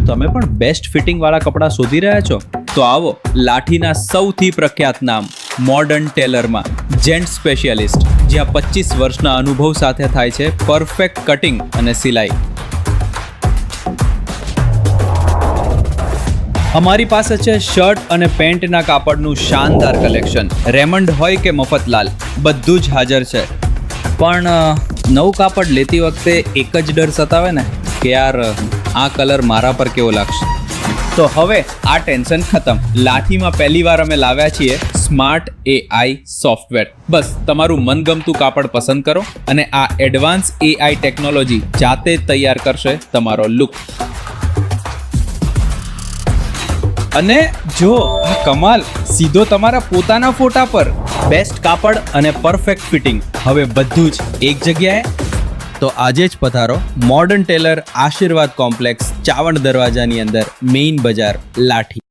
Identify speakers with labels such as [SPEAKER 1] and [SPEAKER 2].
[SPEAKER 1] શું તમે પણ બેસ્ટ ફિટિંગ વાળા કપડાં શોધી રહ્યા છો? તો આવો લાઠીના સૌથી પ્રખ્યાત નામ મોડર્ન ટેલરમાં જેન્ટ સ્પેશિયાલિસ્ટ, જ્યાં 25 વર્ષના અનુભવ સાથે થાય છે પરફેક્ટ કટિંગ અને સિલાઈ. અમારી પાસે છે શર્ટ અને પેન્ટના કાપડનું શાનદાર કલેક્શન. રેમન્ડ હોય કે મફતલાલ, બધું જ હાજર છે. પણ નવું કાપડ લેતી વખતે એક જ ડર સતાવે ને કે યાર આ કલર મારા પર કેવો લાગશે. તો હવે આ ટેન્શન ખતમ. લાઠીમાં પહેલીવાર અમે લાવ્યા છીએ સ્માર્ટ AI સોફ્ટવેર. બસ તમારું મનગમતું કાપડ પસંદ કરો અને આ એડવાન્સ AI ટેકનોલોજી જાતે જ તૈયાર કરશે તમારો લુક. અને જો આ કમાલ, સીધો તમારા પોતાના ફોટા પર. બેસ્ટ કાપડ અને પરફેક્ટ ફિટિંગ હવે બધું જ એક જગ્યાએ. તો આજે જ પધારો મોડર્ન ટેલર, આશીર્વાદ કોમ્પ્લેક્સ, ચાવણ દરવાજાની અંદર, મેઇન બજાર, લાઠી.